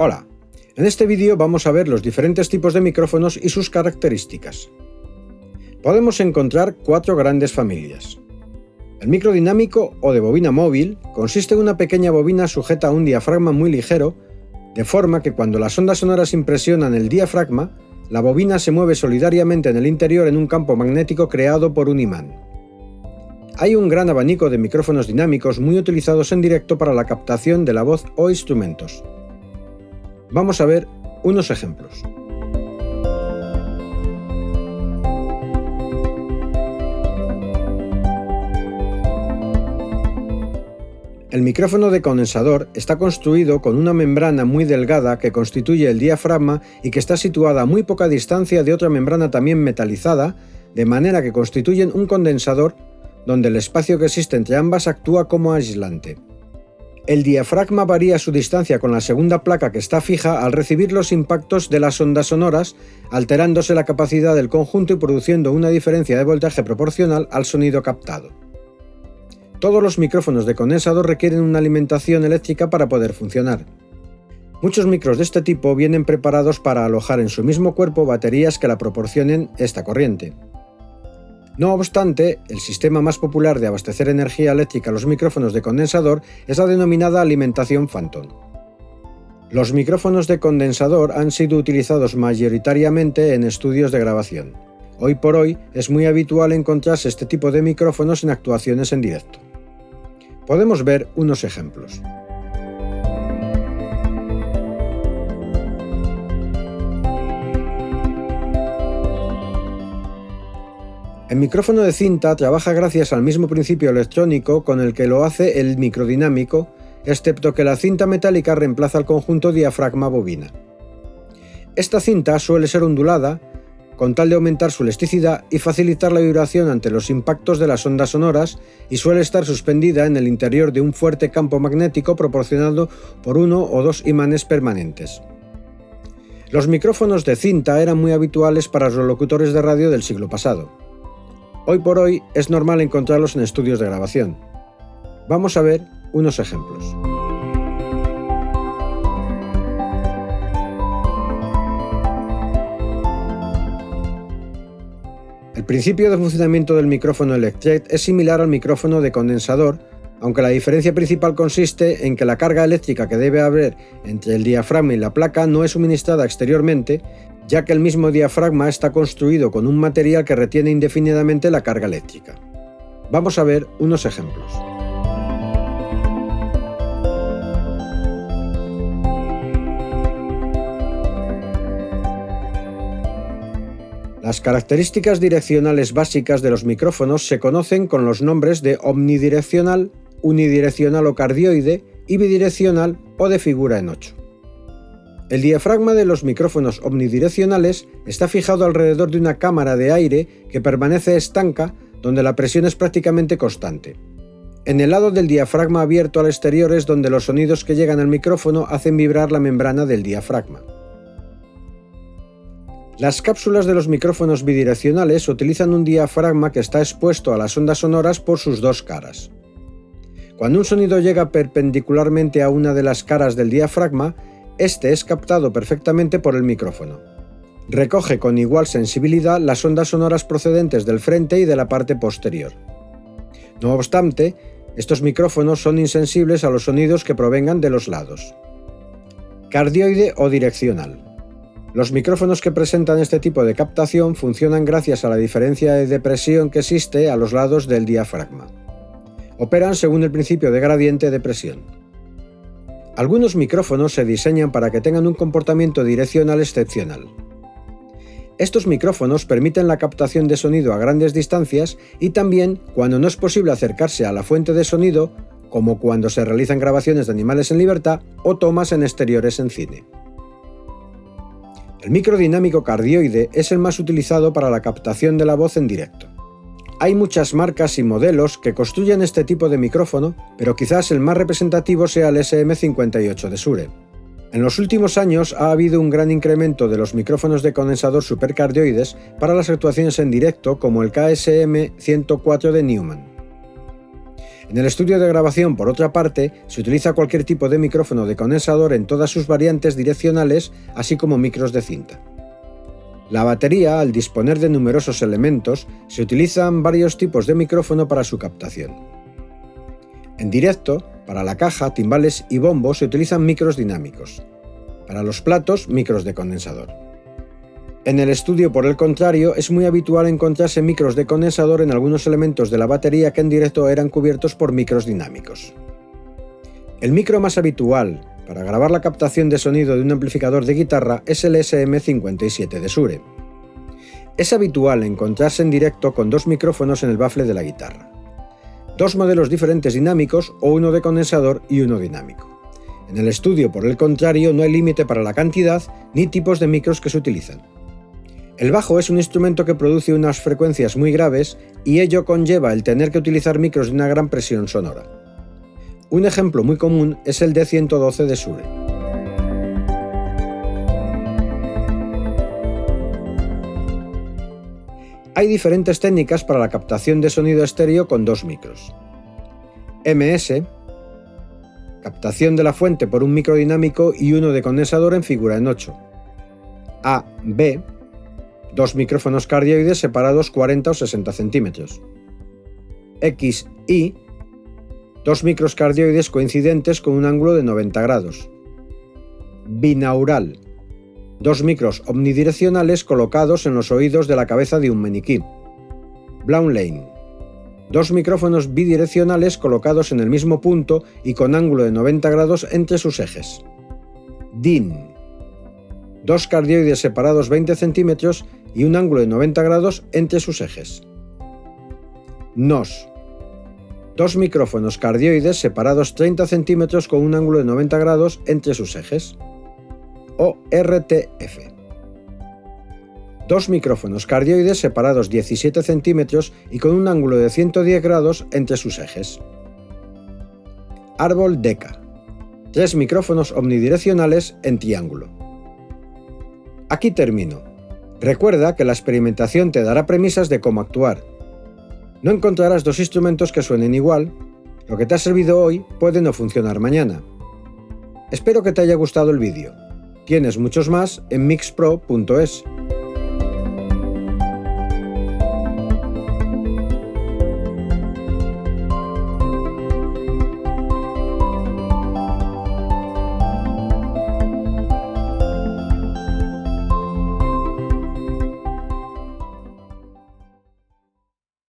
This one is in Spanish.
Hola, en este vídeo vamos a ver los diferentes tipos de micrófonos y sus características. Podemos encontrar 4 grandes familias. El micro dinámico o de bobina móvil consiste en una pequeña bobina sujeta a un diafragma muy ligero, de forma que cuando las ondas sonoras impresionan el diafragma, la bobina se mueve solidariamente en el interior en un campo magnético creado por un imán. Hay un gran abanico de micrófonos dinámicos muy utilizados en directo para la captación de la voz o instrumentos. Vamos a ver unos ejemplos. El micrófono de condensador está construido con una membrana muy delgada que constituye el diafragma y que está situada a muy poca distancia de otra membrana también metalizada, de manera que constituyen un condensador donde el espacio que existe entre ambas actúa como aislante. El diafragma varía su distancia con la segunda placa que está fija al recibir los impactos de las ondas sonoras, alterándose la capacidad del conjunto y produciendo una diferencia de voltaje proporcional al sonido captado. Todos los micrófonos de condensador requieren una alimentación eléctrica para poder funcionar. Muchos micros de este tipo vienen preparados para alojar en su mismo cuerpo baterías que la proporcionen esta corriente. No obstante, el sistema más popular de abastecer energía eléctrica a los micrófonos de condensador es la denominada alimentación Phantom. Los micrófonos de condensador han sido utilizados mayoritariamente en estudios de grabación. Hoy por hoy es muy habitual encontrarse este tipo de micrófonos en actuaciones en directo. Podemos ver unos ejemplos. El micrófono de cinta trabaja gracias al mismo principio electrónico con el que lo hace el microdinámico, excepto que la cinta metálica reemplaza el conjunto diafragma-bobina. Esta cinta suele ser ondulada, con tal de aumentar su elasticidad y facilitar la vibración ante los impactos de las ondas sonoras, y suele estar suspendida en el interior de un fuerte campo magnético proporcionado por 1 o 2 imanes permanentes. Los micrófonos de cinta eran muy habituales para los locutores de radio del siglo pasado. Hoy por hoy es normal encontrarlos en estudios de grabación. Vamos a ver unos ejemplos. El principio de funcionamiento del micrófono Electret es similar al micrófono de condensador, aunque la diferencia principal consiste en que la carga eléctrica que debe haber entre el diafragma y la placa no es suministrada exteriormente, ya que el mismo diafragma está construido con un material que retiene indefinidamente la carga eléctrica. Vamos a ver unos ejemplos. Las características direccionales básicas de los micrófonos se conocen con los nombres de omnidireccional, unidireccional o cardioide y bidireccional o de figura en 8. El diafragma de los micrófonos omnidireccionales está fijado alrededor de una cámara de aire que permanece estanca, donde la presión es prácticamente constante. En el lado del diafragma abierto al exterior es donde los sonidos que llegan al micrófono hacen vibrar la membrana del diafragma. Las cápsulas de los micrófonos bidireccionales utilizan un diafragma que está expuesto a las ondas sonoras por sus 2 caras. Cuando un sonido llega perpendicularmente a una de las caras del diafragma, este es captado perfectamente por el micrófono. Recoge con igual sensibilidad las ondas sonoras procedentes del frente y de la parte posterior. No obstante, estos micrófonos son insensibles a los sonidos que provengan de los lados. Cardioide o direccional. Los micrófonos que presentan este tipo de captación funcionan gracias a la diferencia de presión que existe a los lados del diafragma. Operan según el principio de gradiente de presión. Algunos micrófonos se diseñan para que tengan un comportamiento direccional excepcional. Estos micrófonos permiten la captación de sonido a grandes distancias y también cuando no es posible acercarse a la fuente de sonido, como cuando se realizan grabaciones de animales en libertad o tomas en exteriores en cine. El microdinámico cardioide es el más utilizado para la captación de la voz en directo. Hay muchas marcas y modelos que construyen este tipo de micrófono, pero quizás el más representativo sea el SM58 de Shure. En los últimos años ha habido un gran incremento de los micrófonos de condensador supercardioides para las actuaciones en directo, como el KSM 104 de Neumann. En el estudio de grabación, por otra parte, se utiliza cualquier tipo de micrófono de condensador en todas sus variantes direccionales, así como micros de cinta. La batería, al disponer de numerosos elementos, se utilizan varios tipos de micrófono para su captación. En directo, para la caja, timbales y bombo se utilizan micros dinámicos. Para los platos, micros de condensador. En el estudio, por el contrario, es muy habitual encontrarse micros de condensador en algunos elementos de la batería que en directo eran cubiertos por micros dinámicos. El micro más habitual para grabar la captación de sonido de un amplificador de guitarra es el SM57 de Shure. Es habitual encontrarse en directo con dos micrófonos en el bafle de la guitarra. Dos modelos diferentes dinámicos o uno de condensador y uno dinámico. En el estudio, por el contrario, no hay límite para la cantidad ni tipos de micros que se utilizan. El bajo es un instrumento que produce unas frecuencias muy graves y ello conlleva el tener que utilizar micros de una gran presión sonora. Un ejemplo muy común es el D112 de Shure. Hay diferentes técnicas para la captación de sonido estéreo con dos micros. MS, captación de la fuente por un micro dinámico y uno de condensador en figura en 8. AB, dos micrófonos cardioides separados 40 o 60 centímetros. XY, dos micros cardioides coincidentes con un ángulo de 90 grados. Binaural, dos micros omnidireccionales colocados en los oídos de la cabeza de un maniquí. Blown-Lane, dos micrófonos bidireccionales colocados en el mismo punto y con ángulo de 90 grados entre sus ejes. DIN, dos cardioides separados 20 centímetros y un ángulo de 90 grados entre sus ejes. NOS, dos micrófonos cardioides separados 30 centímetros con un ángulo de 90 grados entre sus ejes. O RTF, dos micrófonos cardioides separados 17 centímetros y con un ángulo de 110 grados entre sus ejes. Árbol Decca, tres micrófonos omnidireccionales en triángulo. Aquí termino. Recuerda que la experimentación te dará premisas de cómo actuar. No encontrarás dos instrumentos que suenen igual. Lo que te ha servido hoy puede no funcionar mañana. Espero que te haya gustado el vídeo. Tienes muchos más en mixpro.es.